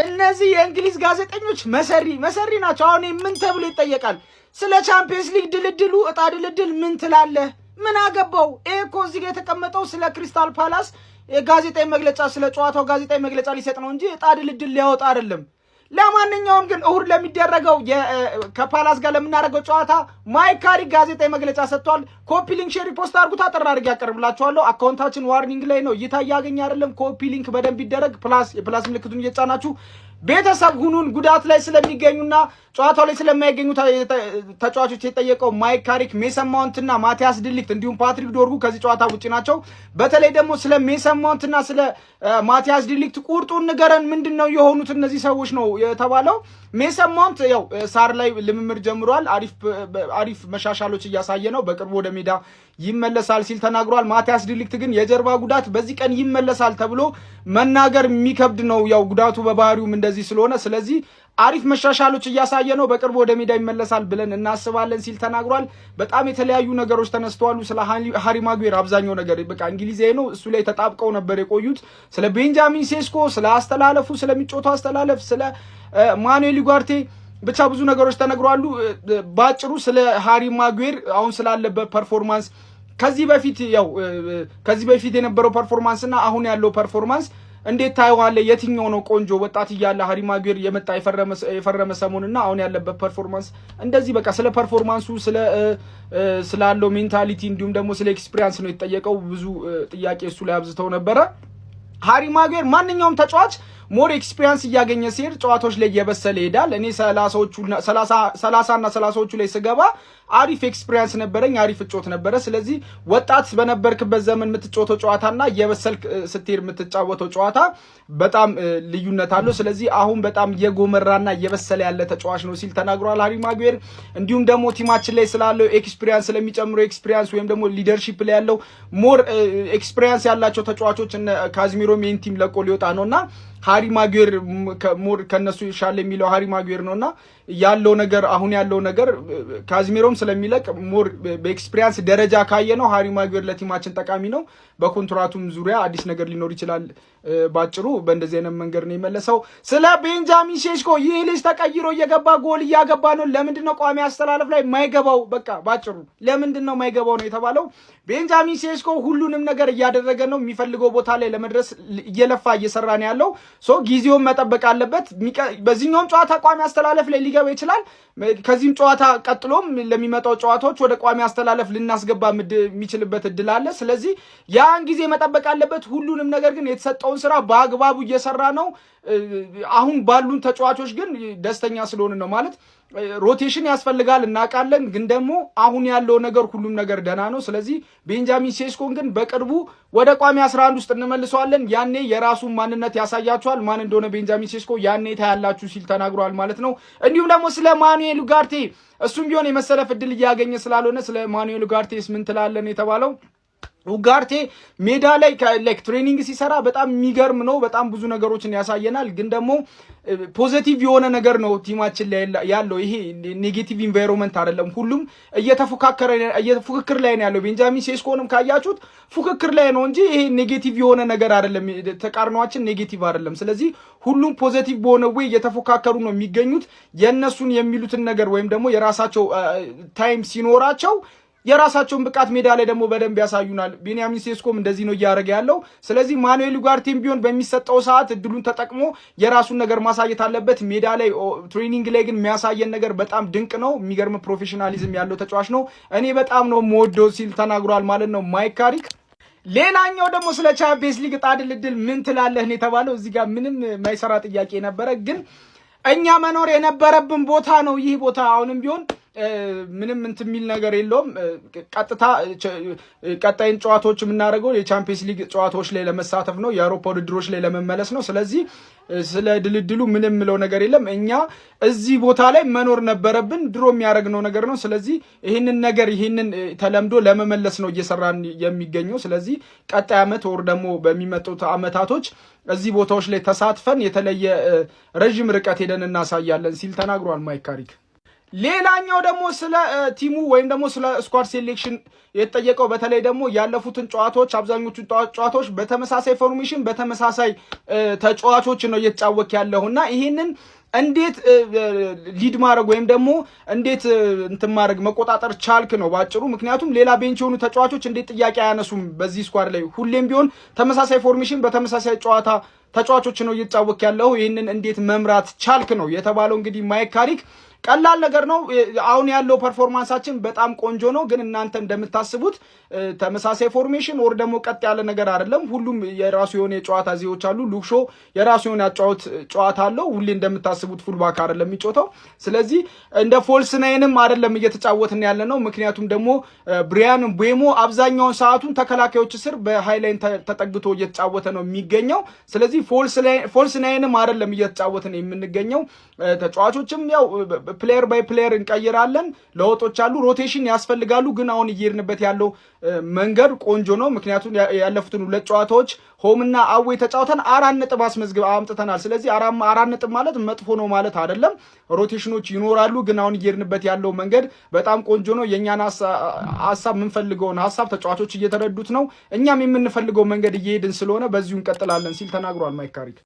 እነዚህ የእንግሊዝ ጋዜጠኞች መሰሪ ናቸው። አሁን ምን ተብሎ ይጠየቃል? ስለ ቻምፒየንስ ሊግ ድልድሉ እጣ ድልድል ምን ትላለህ? ምን አገባው? እኮ እዚህ ጋር የተቀመጠው ስለ ክሪስታል ፓላስ ጋዜጣዊ መግለጫ ስለ ጨዋታው ጋዜጣዊ መግለጫ ሊሰጥ ነው እንጂ እጣ ድልድል ሊያወጣ አይደለም። ለማንኛውም ግን እሁድ ለሚደረገው ከፓላስ ጋር ለምናደርገው ጨዋታ ማይክ ካሪክ ጋዜጣዊ መግለጫ ሰጥቷል። ኮፒ ሊንክ ሼር ፖስት አድርጉት፣ አጠር አድርጌ ያቀርብላችኋለሁ። አካውንታችን ዋርኒንግ ላይ ነው፣ እይታ እያገኘ አይደለም። ኮፒ ሊንክ በደንብ ይደረግ። የፕላስ ምልክቱን እየጫናችሁ ቤተሰብ ሁኑን። ጉዳት ላይ ስለሚገኙና ጨዋታው ላይ ስለማይገኙ ተጫዋቾች የጠየቀው ማይክ ካሪክ ሜሰን ማውንትና ማቲያስ ዲሊክት እንዲሁም ፓትሪክ ዶርጉ ከዚህ ጨዋታ ውጪ ናቸው። በተለይ ደግሞ ስለ ሜሰን ማውንትና ስለ ማቲያስ ዲሊክት ቁርጡን ንገረን፣ ምንድነው የሆኑት እነዚህ ሰዎች ነው የተባለው። ሜሰን ማውንት ያው ሳር ላይ ልምምድ ጀምሯል። አሪፍ መሻሻሎች እያሳየ ነው። በቅርቡ ወደ ሜዳ ይመለሳል ሲል ተናግሯል። ማቲያስ ዲሊክት ግን የጀርባ ጉዳት በዚህ ቀን ይመለሳል ተብሎ መናገር የሚከብድ ነው። ያው ጉዳቱ በባህሪውም እንደዚህ ስለሆነ ስለዚህ አሪፍ መሻሻሎች እያሳየ ነው። በቅርቡ ወደ ሜዳ ይመለሳል ብለን እናስባለን ሲል ተናግሯል። በጣም የተለያዩ ነገሮች ተነስተዋል። ስለ ሃሪ ማጉዌር አብዛኛው ነገር በቃ እንግሊዛዊ ነው፣ እሱ ላይ ተጣብቀው ነበር የቆዩት። ስለ ቤንጃሚን ሴስኮ፣ ስለ አስተላለፉ፣ ስለሚጮተው አስተላለፍ፣ ስለ ማኑኤል ኡጋርቴ ብቻ ብዙ ነገሮች ተነግሯሉ። ባጭሩ ስለ ሃሪ ማጉዌር አሁን ስላለበት ፐርፎርማንስ ከዚህ በፊት የነበረው ፐርፎርማንስ እና አሁን ያለው ፐርፎርማንስ እንዴት ታየዋለህ? የትኛው ነው ቆንጆ? ወጣት እያለ ሃሪ ማጉዌር የመጣ የፈረመ ሰሞንና አሁን ያለበት ፐርፎርማንስ እንደዚህ በቃ ስለ ፐርፎርማንሱ ስላለው ሜንታሊቲ እንዲሁም ደግሞ ስለ ኤክስፒሪያንስ ነው የተጠየቀው። ብዙ ጥያቄ እሱ ላይ አብዝተው ነበረ። ሃሪ ማጉዌር ማንኛውም ተጫዋች ሞር ኤክስፒሪያንስ እያገኘ ሲሄድ ጨዋታዎች ላይ እየበሰለ ይሄዳል። እኔ 30 እና 30ዎቹ ላይ ስገባ አሪፍ ኤክስፒሪያንስ ነበረኝ፣ አሪፍ እጮት ነበረ። ስለዚህ ወጣት በነበርክበት ዘመን የምትጫወተው ጨዋታና እየበሰልክ ስትሄድ የምትጫወተው ጨዋታ በጣም ልዩነት አለው። ስለዚህ አሁን በጣም እየጎመራና እየበሰለ ያለ ተጫዋች ነው ሲል ተናግሯል ሃሪ ማጉዌር። እንዲሁም ደግሞ ቲማችን ላይ ስላለው ኤክስፒሪያንስ ስለሚጨምረው ኤክስፒሪያንስ ወይም ደግሞ ሊደርሺፕ ላይ ያለው ሞር ኤክስፒሪያንስ ያላቸው ተጫዋቾች ካዝሚሮ ሜን ቲም ለቆ ሊወጣ ነውና ሃሪ ማጉዌር ሞር ከነሱ ይሻል የሚለው ሃሪ ማጉዌር ነውና ያለው ነገር አሁን ያለው ነገር ካዝሚሮም ስለሚለቅ ሞር በኤክስፒሪያንስ ደረጃ ካየ ነው ሃሪ ማጉዌር ለቲማችን ጠቃሚ ነው። በኮንትራቱም ዙሪያ አዲስ ነገር ሊኖር ይችላል። ባጭሩ በእንደዚህ አይነት መንገድ ነው የመለሰው። ስለ ቤንጃሚን ሴስኮ ይህ ልጅ ተቀይሮ እየገባ ጎል እያገባ ነው። ለምንድነው ቋሚ አስተላለፍ ላይ ማይገባው? በቃ ባጭሩ ለምንድነው ማይገባው ነው የተባለው። ቤንጃሚን ሴስኮ ሁሉንም ነገር እያደረገ ነው። የሚፈልገው ቦታ ላይ ለመድረስ እየለፋ እየሰራ ነው ያለው። ጊዜውን መጠበቅ አለበት። በዚህኛውም ጨዋታ ቋሚ አስተላለፍ ላይ ሊገባ ይችላል። ከዚህም ጨዋታ ቀጥሎም ለሚመጣው ጨዋታዎች ወደ ቋሚ አስተላለፍ ልናስገባ የሚችልበት እድል አለ። ስለዚህ ያን ጊዜ መጠበቅ አለበት። ሁሉንም ነገር ግን የተሰጠውን ስራ በአግባቡ እየሰራ ነው። አሁን ባሉን ተጫዋቾች ግን ደስተኛ ስለሆነ ነው ማለት ሮቴሽን ያስፈልጋል እናውቃለን። ግን ደግሞ አሁን ያለው ነገር ሁሉም ነገር ደህና ነው። ስለዚህ ቤንጃሚን ሴስኮን ግን በቅርቡ ወደ ቋሚ 11 ውስጥ እንመልሰዋለን። ያኔ የራሱን ማንነት ያሳያችኋል። ማን እንደሆነ ቤንጃሚን ሴስኮ ያኔ ታያላችሁ ሲል ተናግሯል ማለት ነው። እንዲሁም ደግሞ ስለ ማኑኤል ኡጋርቴ እሱም ቢሆን የመሰለፍ እድል እያገኘ ስላልሆነ ስለ ማኑኤል ኡጋርቴስ ምን ትላለን የተባለው። ኡጋርቴ ሜዳ ላይ ትሬኒንግ ሲሰራ በጣም የሚገርም ነው። በጣም ብዙ ነገሮችን ያሳየናል። ግን ደግሞ ፖዚቲቭ የሆነ ነገር ነው ቲማችን ላይ ያለው። ይሄ ኔጌቲቭ ኢንቫይሮንመንት አይደለም። ሁሉም ፉክክር ላይ ነው ያለው። ቤንጃሚን ሴስኮንም ካያችሁት ፉክክር ላይ ነው እንጂ ይሄ ኔጌቲቭ የሆነ ነገር አይደለም። ተቃርኗችን ኔጌቲቭ አይደለም። ስለዚህ ሁሉም ፖዚቲቭ በሆነ ወይ እየተፎካከሩ ነው የሚገኙት። የነሱን የሚሉትን ነገር ወይም ደግሞ የራሳቸው ታይም ሲኖራቸው የራሳቸውን ብቃት ሜዳ ላይ ደግሞ በደንብ ያሳዩናል። ቤንያሚን ሴስኮም እንደዚህ ነው እያደረገ ያለው። ስለዚህ ማኑኤል ኡጋርቴም ቢሆን በሚሰጠው ሰዓት እድሉን ተጠቅሞ የራሱን ነገር ማሳየት አለበት። ሜዳ ላይ ትሬኒንግ ላይ ግን የሚያሳየን ነገር በጣም ድንቅ ነው። የሚገርም ፕሮፌሽናሊዝም ያለው ተጫዋች ነው። እኔ በጣም ነው የምወደው ሲል ተናግሯል ማለት ነው ማይክ ካሪክ። ሌላኛው ደግሞ ስለ ቻምፒየንስ ሊግ ዕጣ ድልድል ምን ትላለህ ነው የተባለው። እዚህ ጋር ምንም የማይሰራ ጥያቄ ነበረ፣ ግን እኛ መኖር የነበረብን ቦታ ነው ይህ ቦታ። አሁንም ቢሆን ምንም እንትን የሚል ነገር የለውም። ቀጥታ ቀጣይን ጨዋታዎች የምናደርገው የቻምፒየንስ ሊግ ጨዋታዎች ላይ ለመሳተፍ ነው፣ የአውሮፓ ውድድሮች ላይ ለመመለስ ነው። ስለዚህ ስለ ድልድሉ ምንም ምለው ነገር የለም። እኛ እዚህ ቦታ ላይ መኖር ነበረብን፣ ድሮ የሚያደርግነው ነገር ነው። ስለዚህ ይህንን ተለምዶ ለመመለስ ነው እየሰራን የሚገኘው። ስለዚህ ቀጣይ ዓመት ወር ደግሞ በሚመጡት ዓመታቶች እዚህ ቦታዎች ላይ ተሳትፈን የተለየ ረዥም ርቀት ሄደን እናሳያለን ሲል ተናግሯል ማይክ ካሪክ። ሌላኛው ደግሞ ስለ ቲሙ ወይም ደግሞ ስለ ስኳድ ሴሌክሽን የተጠየቀው በተለይ ደግሞ ያለፉትን ጨዋታዎች አብዛኞቹን ጨዋታዎች በተመሳሳይ ፎርሜሽን በተመሳሳይ ተጫዋቾች ነው እየተጫወተ ያለውና ይሄንን እንዴት ሊድ ማድረግ ወይም ደግሞ እንዴት እንትን ማድረግ መቆጣጠር ቻልክ ነው ባጭሩ። ምክንያቱም ሌላ ቤንች የሆኑ ተጫዋቾች እንዴት ጥያቄ አያነሱም በዚህ ስኳድ ላይ ሁሌም ቢሆን ተመሳሳይ ፎርሜሽን በተመሳሳይ ጨዋታ ተጫዋቾች ነው እየተጫወተ ያለው። ይሄንን እንዴት መምራት ቻልክ ነው የተባለው። እንግዲህ ማይክ ካሪክ ቀላል ነገር ነው። አሁን ያለው ፐርፎርማንሳችን በጣም ቆንጆ ነው፣ ግን እናንተ እንደምታስቡት ተመሳሳይ ፎርሜሽን ወር ደግሞ ቀጥ ያለ ነገር አይደለም። ሁሉም የራሱ የሆነ የጨዋታ ዜዎች አሉ። ሉክሾ የራሱ የሆነ ያጫወት ጨዋታ አለው። ሁሌ እንደምታስቡት ፉልባክ አይደለም የሚጫወተው። ስለዚህ እንደ ፎልስ ናይንም አይደለም እየተጫወትን ያለ ነው። ምክንያቱም ደግሞ ብሪያን ቤሞ አብዛኛውን ሰዓቱን ተከላካዮች ስር በሃይላይን ተጠግቶ እየተጫወተ ነው የሚገኘው። ስለዚህ ፎልስ ናይንም አይደለም እየተጫወትን የምንገኘው። ተጫዋቾችም ያው ፕሌየር ባይ ፕሌየር እንቀይራለን። ለውጦች አሉ፣ ሮቴሽን ያስፈልጋሉ። ግን አሁን እየሄድንበት ያለው መንገድ ቆንጆ ነው። ምክንያቱም ያለፉትን 2 ጨዋታዎች ሆምና አዌ ተጫውተን 4 ነጥብ አስመዝግብ አምጥተናል። ስለዚህ 4 ነጥብ ማለት መጥፎ ነው ማለት አይደለም። ሮቴሽኖች ይኖራሉ። ግን አሁን እየሄድንበት ያለው መንገድ በጣም ቆንጆ ነው። የኛን ሐሳብ የምንፈልገውን ሐሳብ ተጫዋቾች እየተረዱት ነው። እኛም የምንፈልገው መንገድ እየሄድን ስለሆነ በዚሁ እንቀጥላለን ሲል ተናግሯል ማይክ ካሪክ።